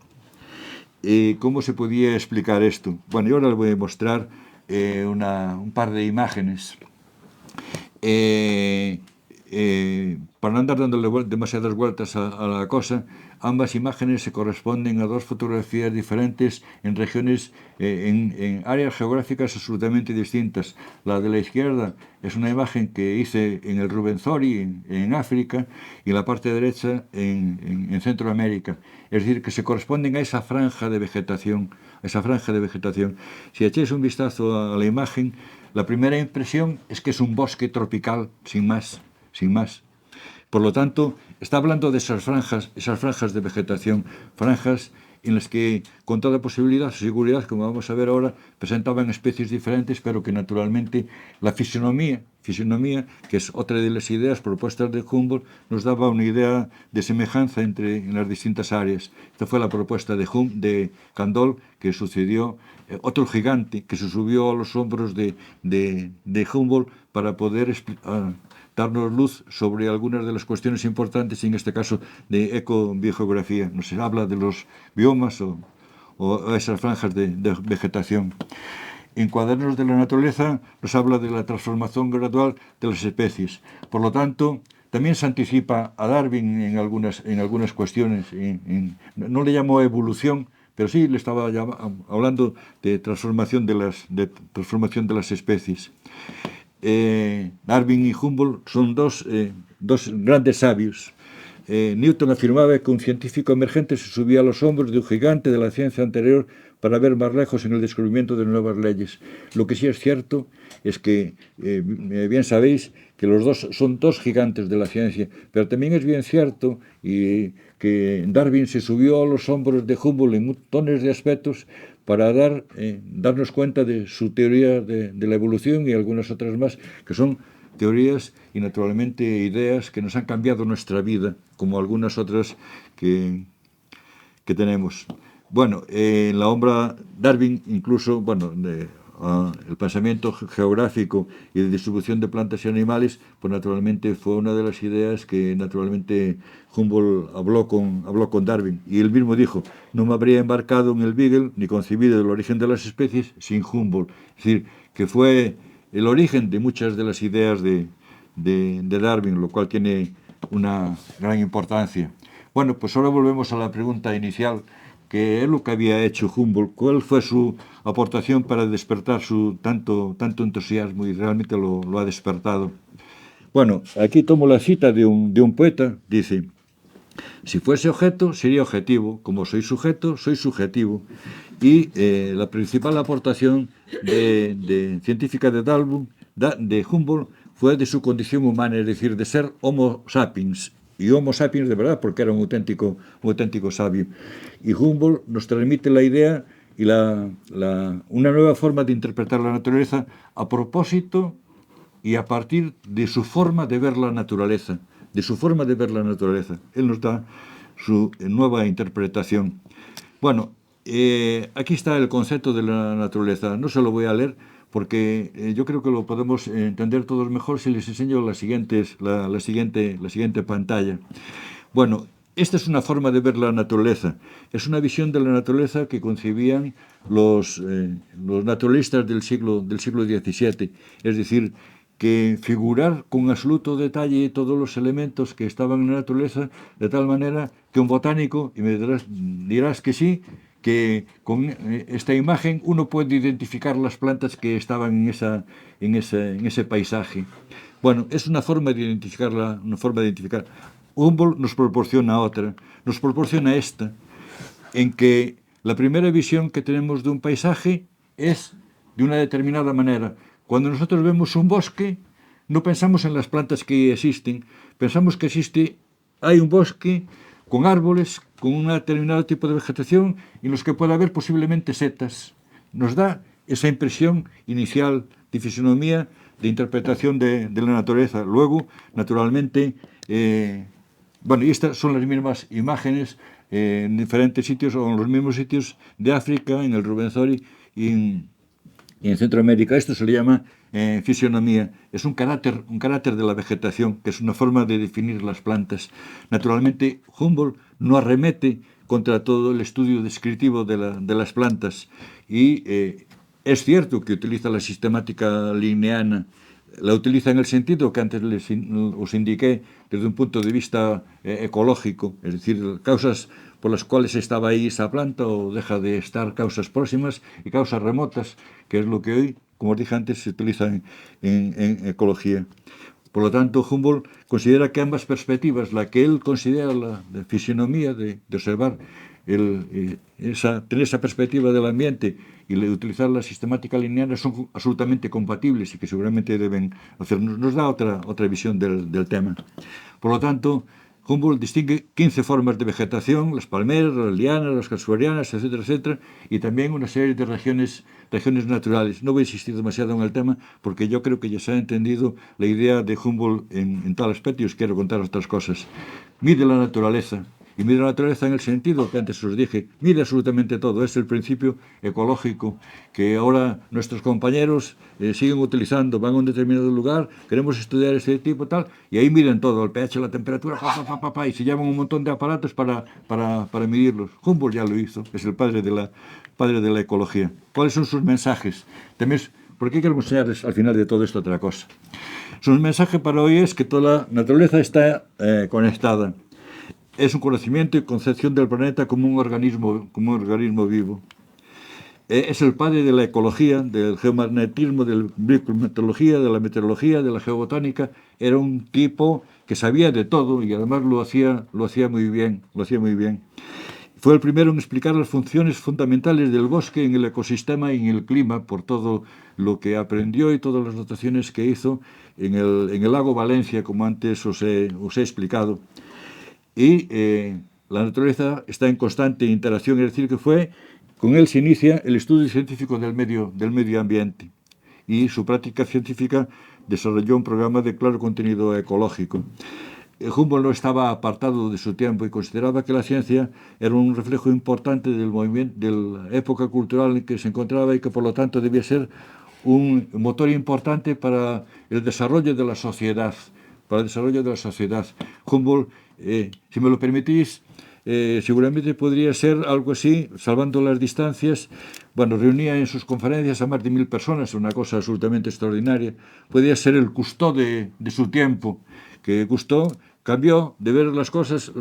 ¿Cómo se podía explicar esto? Bueno, yo ahora les voy a mostrar un par de imágenes. Para no andar dándole demasiadas vueltas a la cosa, ambas imágenes se corresponden a dos fotografías diferentes en regiones, en áreas geográficas absolutamente distintas. La de la izquierda es una imagen que hice en el Rwenzori, en África, y la parte derecha en Centroamérica. Es decir, que se corresponden a esa franja de vegetación. Si echáis un vistazo a la imagen, la primera impresión es que es un bosque tropical, sin más. Por lo tanto, está hablando de esas franjas de vegetación, franjas en las que, con toda posibilidad, seguridad, como vamos a ver ahora, presentaban especies diferentes, pero que naturalmente la fisionomía, que es otra de las ideas propuestas de Humboldt, nos daba una idea de semejanza en las distintas áreas. Esta fue la propuesta de Candolle, que sucedió otro gigante que se subió a los hombros de Humboldt para poder darnos luz sobre algunas de las cuestiones importantes, en este caso de ecobiogeografía. Nos habla de los biomas o esas franjas de vegetación. En Cuadernos de la Naturaleza nos habla de la transformación gradual de las especies. Por lo tanto, también se anticipa a Darwin en algunas cuestiones. No le llamó evolución, pero sí le estaba hablando de transformación de las especies. Darwin y Humboldt son dos grandes sabios. Newton afirmaba que un científico emergente se subía a los hombros de un gigante de la ciencia anterior para ver más lejos en el descubrimiento de nuevas leyes. Lo que sí es cierto es que, bien sabéis, que los dos son dos gigantes de la ciencia, pero también es bien cierto que Darwin se subió a los hombros de Humboldt en montones de aspectos para darnos cuenta de su teoría de la evolución y algunas otras más, que son teorías y naturalmente ideas que nos han cambiado nuestra vida, como algunas otras que tenemos. Bueno, en la obra Darwin incluso, el pensamiento geográfico y de distribución de plantas y animales, pues naturalmente fue una de las ideas que naturalmente Humboldt habló con Darwin. Y él mismo dijo, no me habría embarcado en el Beagle ni concebido el origen de las especies sin Humboldt. Es decir, que fue el origen de muchas de las ideas de Darwin, lo cual tiene una gran importancia. Bueno, pues ahora volvemos a la pregunta inicial, que es lo que había hecho Humboldt. ¿Cuál fue su aportación para despertar su tanto entusiasmo? Y realmente lo ha despertado. Bueno, aquí tomo la cita de un poeta. Dice, si fuese objeto, sería objetivo. Como soy sujeto, soy subjetivo. Y la principal aportación científica de Humboldt fue de su condición humana, es decir, de ser Homo sapiens. Y Homo sapiens de verdad, porque era un auténtico sabio. Y Humboldt nos transmite la idea y una nueva forma de interpretar la naturaleza a propósito y a partir de su forma de ver la naturaleza. Él nos da su nueva interpretación. Bueno, aquí está el concepto de la naturaleza. No se lo voy a leer porque yo creo que lo podemos entender todos mejor si les enseño la siguiente pantalla. Bueno, esta es una forma de ver la naturaleza. Es una visión de la naturaleza que concebían los naturalistas del siglo XVII. Es decir, que figurar con absoluto detalle todos los elementos que estaban en la naturaleza, de tal manera que un botánico, y me dirás que sí, que con esta imagen uno puede identificar las plantas que estaban en ese paisaje. Bueno, es una forma de identificarla, Humboldt nos proporciona otra, nos proporciona esta, en que la primera visión que tenemos de un paisaje es de una determinada manera. Cuando nosotros vemos un bosque, no pensamos en las plantas que existen, pensamos que hay un bosque con árboles, con un determinado tipo de vegetación, en los que puede haber posiblemente setas. Nos da esa impresión inicial de fisonomía, de interpretación de la naturaleza. Luego, naturalmente, bueno, y estas son las mismas imágenes en diferentes sitios, o en los mismos sitios de África, en el Rubenzori y en Centroamérica. Esto se le llama fisionomía. Es un carácter de la vegetación, que es una forma de definir las plantas. Naturalmente, Humboldt no arremete contra todo el estudio descriptivo de las plantas. Y es cierto que utiliza la sistemática linneana. La utiliza en el sentido que antes os indiqué desde un punto de vista ecológico, es decir, causas por las cuales estaba ahí esa planta o deja de estar, causas próximas y causas remotas, que es lo que hoy, como os dije antes, se utiliza en ecología. Por lo tanto, Humboldt considera que ambas perspectivas, la que él considera la de fisionomía, de observar, tener esa perspectiva del ambiente y utilizar la sistemática lineal, son absolutamente compatibles y que seguramente deben hacernos. Nos da otra visión del tema. Por lo tanto, Humboldt distingue 15 formas de vegetación, las palmeras, las lianas, las castorianas, etcétera, etcétera, y también una serie de regiones naturales. No voy a insistir demasiado en el tema porque yo creo que ya se ha entendido la idea de Humboldt en tal aspecto y os quiero contar otras cosas. Mide la naturaleza. Y mide la naturaleza en el sentido que antes os dije, mide absolutamente todo. Es el principio ecológico que ahora nuestros compañeros siguen utilizando. Van a un determinado lugar, queremos estudiar este tipo tal, y ahí miden todo, el pH, la temperatura, y se llaman un montón de aparatos para medirlos. Humboldt ya lo hizo, es el padre de la ecología. ¿Cuáles son sus mensajes? También, ¿por qué quiero enseñarles al final de todo esto otra cosa? Su mensaje para hoy es que toda la naturaleza está conectada. Es un conocimiento y concepción del planeta como un organismo vivo. Es el padre de la ecología, del geomagnetismo, de la bioclimatología, de la meteorología, de la geobotánica. Era un tipo que sabía de todo y además lo hacía muy bien. Fue el primero en explicar las funciones fundamentales del bosque en el ecosistema y en el clima, por todo lo que aprendió y todas las notaciones que hizo en el lago Valencia, como antes os he explicado. Y la naturaleza está en constante interacción, es decir, que con él se inicia el estudio científico del medio ambiente. Y su práctica científica desarrolló un programa de claro contenido ecológico. Humboldt no estaba apartado de su tiempo y consideraba que la ciencia era un reflejo importante del movimiento, de la época cultural en que se encontraba y que por lo tanto debía ser un motor importante para el desarrollo de la sociedad. Para el desarrollo de la sociedad. Humboldt, si me lo permitís, seguramente podría ser algo así, salvando las distancias. Bueno, reunía en sus conferencias a más de 1000 personas, una cosa absolutamente extraordinaria. Podía ser el Cousteau de su tiempo, que Cousteau cambió de ver las cosas,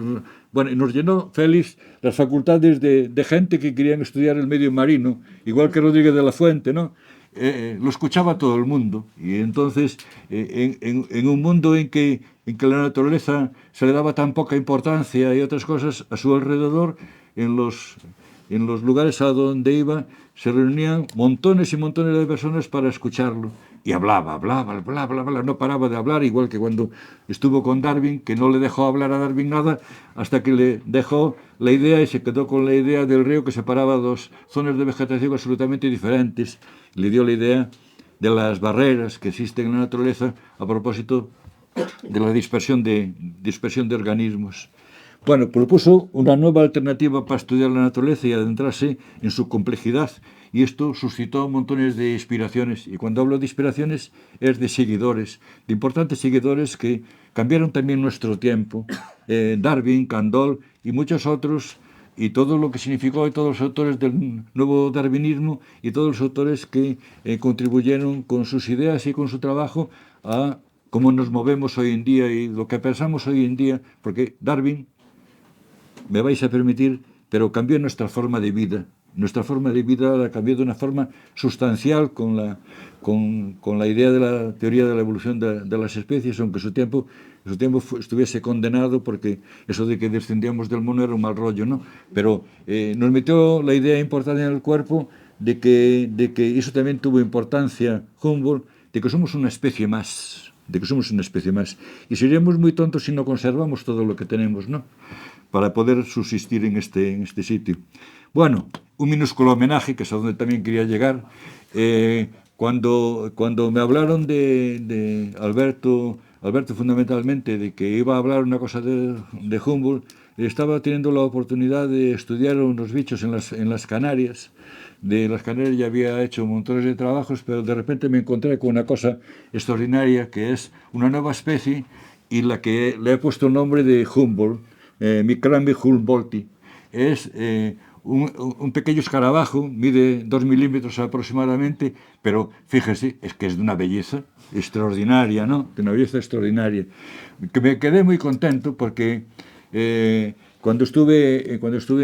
bueno, y nos llenó, Félix, las facultades de gente que querían estudiar el medio marino, igual que Rodríguez de la Fuente, ¿no? Lo escuchaba todo el mundo, y entonces en un mundo en que la naturaleza se le daba tan poca importancia y otras cosas a su alrededor, en los lugares a donde iba se reunían montones y montones de personas para escucharlo, y hablaba, no paraba de hablar, igual que cuando estuvo con Darwin, que no le dejó hablar a Darwin nada, hasta que le dejó la idea y se quedó con la idea del río que separaba dos zonas de vegetación absolutamente diferentes. Le dio la idea de las barreras que existen en la naturaleza a propósito de la dispersión de organismos. Bueno, propuso una nueva alternativa para estudiar la naturaleza y adentrarse en su complejidad, y esto suscitó montones de inspiraciones, y cuando hablo de inspiraciones es de seguidores, de importantes seguidores que cambiaron también nuestro tiempo. Darwin, Candolle y muchos otros, y todo lo que significó, y todos los autores del nuevo darwinismo, y todos los autores que contribuyeron con sus ideas y con su trabajo a cómo nos movemos hoy en día y lo que pensamos hoy en día, porque Darwin, me vais a permitir, pero cambió nuestra forma de vida. Nuestra forma de vida la cambió de una forma sustancial con la idea de la teoría de la evolución de las especies, aunque su tiempo estuviese condenado, porque eso de que descendíamos del mono era un mal rollo, ¿no? Pero nos metió la idea importante en el cuerpo de que eso también tuvo importancia, Humboldt, de que somos una especie más, y seríamos muy tontos si no conservamos todo lo que tenemos, ¿no?, para poder subsistir en este sitio. Bueno, un minúsculo homenaje, que es a donde también quería llegar. Cuando me hablaron de Alberto fundamentalmente, de que iba a hablar una cosa de Humboldt, estaba teniendo la oportunidad de estudiar unos bichos en las Canarias. De las Canarias ya había hecho montones de trabajos, pero de repente me encontré con una cosa extraordinaria, que es una nueva especie, y la que le he puesto el nombre de Humboldt, Micrambi humboldti. Es un pequeño escarabajo, mide 2 milímetros aproximadamente, pero fíjese, es que es de una belleza extraordinaria, ¿no? De una belleza extraordinaria. Que me quedé muy contento porque cuando estuve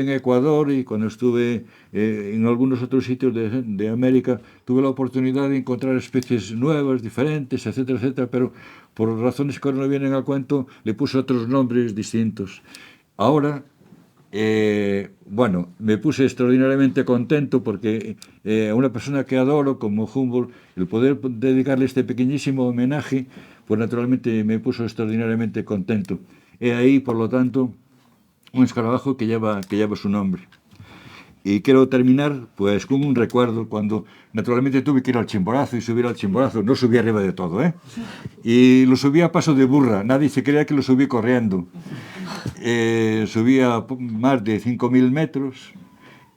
en Ecuador y cuando estuve en algunos otros sitios de América, tuve la oportunidad de encontrar especies nuevas, diferentes, etcétera, etcétera, pero por razones que ahora no vienen al cuento, le puse otros nombres distintos. Ahora, bueno, me puse extraordinariamente contento porque a una persona que adoro como Humboldt, el poder dedicarle este pequeñísimo homenaje, pues naturalmente me puso extraordinariamente contento. He ahí, por lo tanto, un escarabajo que lleva su nombre. Y quiero terminar pues con un recuerdo cuando naturalmente tuve que ir al Chimborazo y subir al Chimborazo. No subí arriba de todo, ¿eh? Y lo subí a paso de burra. Nadie se creía que lo subí corriendo. Subí a más de 5000 metros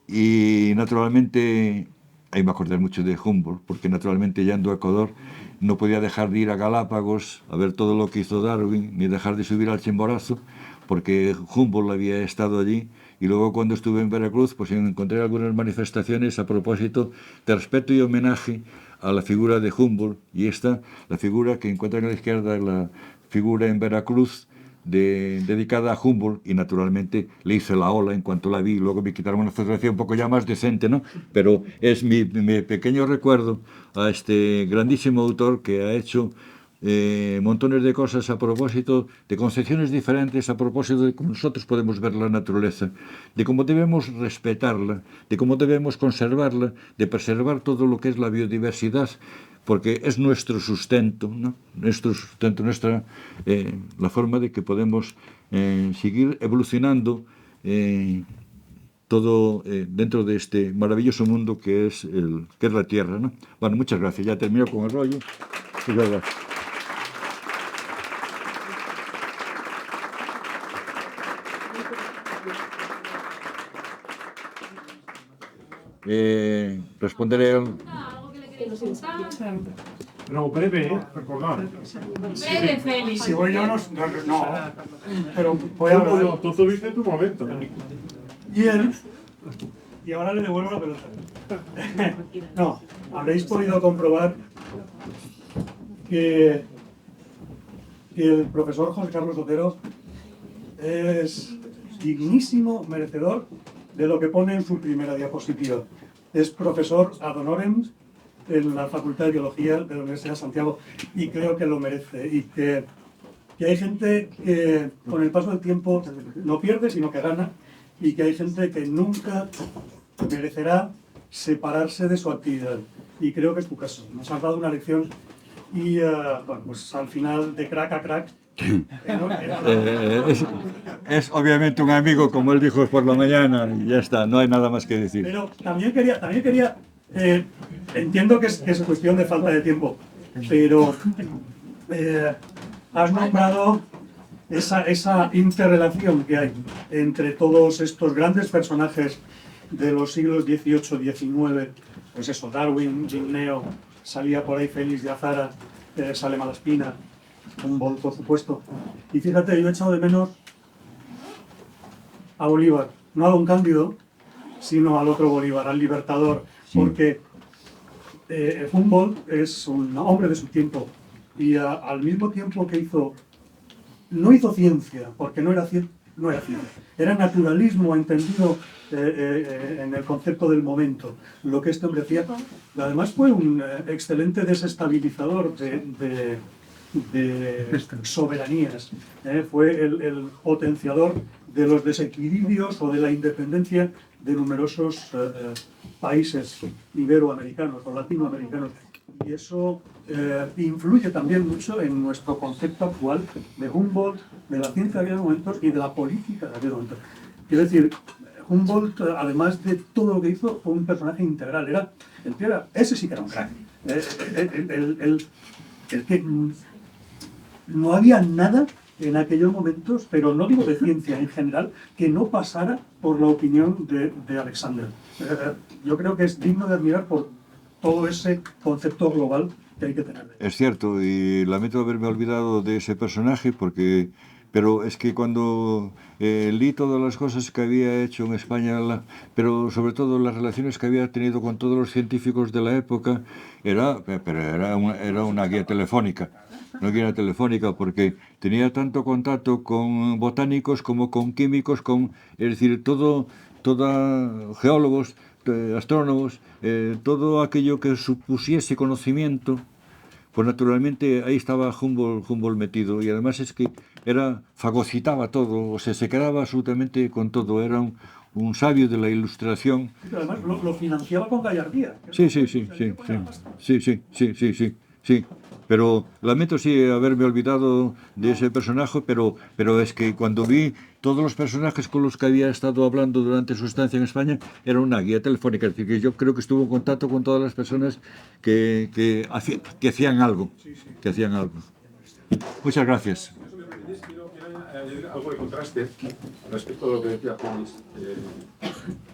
y naturalmente ahí me acordé mucho de Humboldt, porque naturalmente yendo a Ecuador no podía dejar de ir a Galápagos a ver todo lo que hizo Darwin, ni dejar de subir al Chimborazo, porque Humboldt había estado allí. Y luego cuando estuve en Veracruz, pues encontré algunas manifestaciones a propósito de respeto y homenaje a la figura de Humboldt. Y esta, la figura que encuentran a la izquierda, la figura en Veracruz dedicada a Humboldt, y naturalmente le hice la ola en cuanto la vi. Luego me quitaron una fotografía un poco ya más decente, ¿no? Pero es mi pequeño recuerdo a este grandísimo autor que ha hecho montones de cosas a propósito de concepciones diferentes, a propósito de cómo nosotros podemos ver la naturaleza, de cómo debemos respetarla, de cómo debemos conservarla, de preservar todo lo que es la biodiversidad, porque es nuestro sustento, ¿no? Nuestro sustento, la forma de que podemos seguir evolucionando todo dentro de este maravilloso mundo que es la Tierra, ¿no? Bueno, muchas gracias. Ya termino con el rollo. Muchas gracias. responderé al... No, breve, recordar. Breve, Félix. Si voy yo, no, pero voy a hablar. Tú tuviste tu momento. Y ahora le devuelvo la pelota. No, habréis podido comprobar que el profesor José Carlos Otero es dignísimo merecedor de lo que pone en su primera diapositiva. Es profesor ad honorem en la Facultad de Biología de la Universidad de Santiago y creo que lo merece. Y que hay gente que con el paso del tiempo no pierde, sino que gana, y que hay gente que nunca merecerá separarse de su actividad. Y creo que es tu caso. Nos has dado una lección y, bueno, pues al final de crack a crack. Es obviamente un amigo, como él dijo por la mañana, y ya está, no hay nada más que decir. Pero también quería entiendo que es cuestión de falta de tiempo, pero has nombrado esa interrelación que hay entre todos estos grandes personajes de los siglos XVIII, XIX, pues eso, Darwin, Linneo, salía por ahí Félix de Azara, sale Malaspina, Humboldt, por supuesto. Y fíjate, yo he echado de menos a Bolívar, no a Don Cándido, sino al otro Bolívar, al Libertador, porque Humboldt es un hombre de su tiempo y al mismo tiempo que no hizo ciencia, porque no era ciencia, era naturalismo entendido en el concepto del momento, lo que este hombre hacía. Además fue un excelente desestabilizador de soberanías, fue el potenciador de los desequilibrios o de la independencia de numerosos países iberoamericanos o latinoamericanos. Y eso influye también mucho en nuestro concepto actual de Humboldt, de la ciencia de aquellos momentos y de la política de aquellos momentos. Quiero decir, Humboldt, además de todo lo que hizo, fue un personaje integral. Ese sí que era un crack. El que no había nada en aquellos momentos, pero no digo de ciencia en general, que no pasara por la opinión de Alexander. Yo creo que es digno de admirar por todo ese concepto global que hay que tener. Es cierto, y lamento haberme olvidado de ese personaje, pero es que cuando leí todas las cosas que había hecho en España, pero sobre todo las relaciones que había tenido con todos los científicos de la época, era una guía telefónica. Una guía telefónica, porque tenía tanto contacto con botánicos como con químicos, es decir, geólogos, astrónomos, todo aquello que supusiese conocimiento, pues naturalmente ahí estaba Humboldt metido, y además es que fagocitaba todo, o sea, se quedaba absolutamente con todo, era un sabio de la ilustración. Pero además lo financiaba con gallardía. Sí. Pero lamento haberme olvidado de ese personaje, pero es que cuando vi todos los personajes con los que había estado hablando durante su estancia en España, era una guía telefónica. Es decir, que yo creo que estuvo en contacto con todas las personas que hacían algo. Que hacían algo. Muchas gracias. Quiero añadir algo de contraste respecto a lo que decía Félix,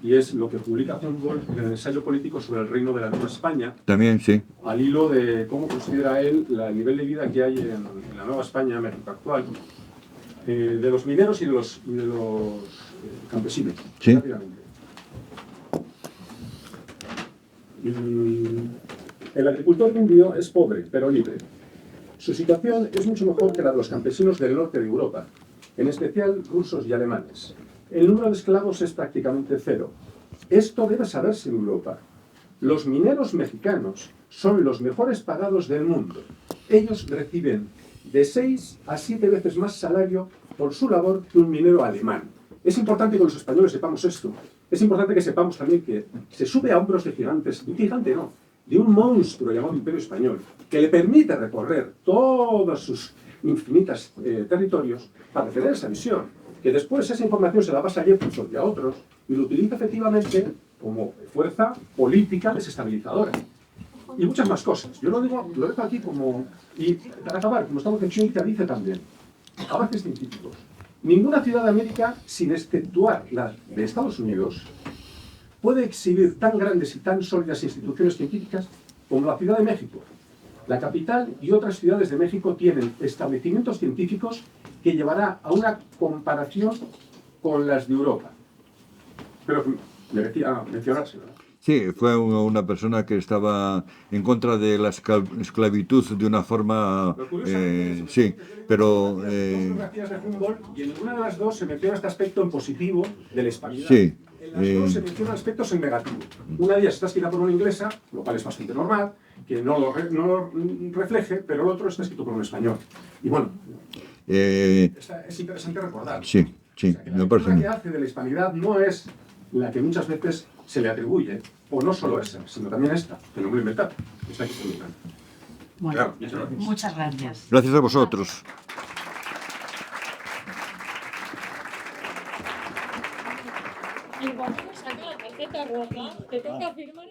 y es lo que publica Humboldt en el ensayo político sobre el reino de la Nueva España. También, sí. Al hilo de cómo considera él el nivel de vida que hay en la Nueva España, México actual, de los mineros y de los campesinos. Sí. El agricultor indio es pobre, pero libre. Su situación es mucho mejor que la de los campesinos del norte de Europa, en especial rusos y alemanes. El número de esclavos es prácticamente cero. Esto debe saberse en Europa. Los mineros mexicanos son los mejores pagados del mundo. Ellos reciben de 6 a 7 veces más salario por su labor que un minero alemán. Es importante que los españoles sepamos esto. Es importante que sepamos también que se sube a hombros de gigantes, de un monstruo llamado Imperio Español, que le permite recorrer todos sus infinitos territorios para tener esa visión, que después esa información se la pasa a Jefferson y a otros y lo utiliza efectivamente como fuerza política desestabilizadora. Y muchas más cosas. Yo lo dejo aquí como... Y para acabar, como estamos en ciencia, dice también, avances científicos. Ninguna ciudad de América, sin exceptuar la de Estados Unidos, puede exhibir tan grandes y tan sólidas instituciones científicas como la Ciudad de México. La capital y otras ciudades de México tienen establecimientos científicos que llevará a una comparación con las de Europa. Pero merecía mencionarse, ¿verdad? Sí, fue una persona que estaba en contra de la esclavitud de una forma... sí, pero... Dos biografías de Humboldt, y en ninguna de las dos se menciona este aspecto en positivo de la hispanidad. Sí. En las dos se mencionan aspectos en negativo. Una de ellas está escrita por una inglesa, lo cual es bastante normal, que no lo refleje, pero el otro está escrito por un español. Y bueno, es interesante recordar. Sí, sí, O sea, que la me parece lectura bien. que hace de la hispanidad no es la que muchas veces se le atribuye, o no solo esa, sino también esta, que no me lo he inventado. Esta que se me inventa. Bueno, Claro, muchas gracias. Gracias a vosotros. En cuanto saca la tarjeta roja, te toca firmar.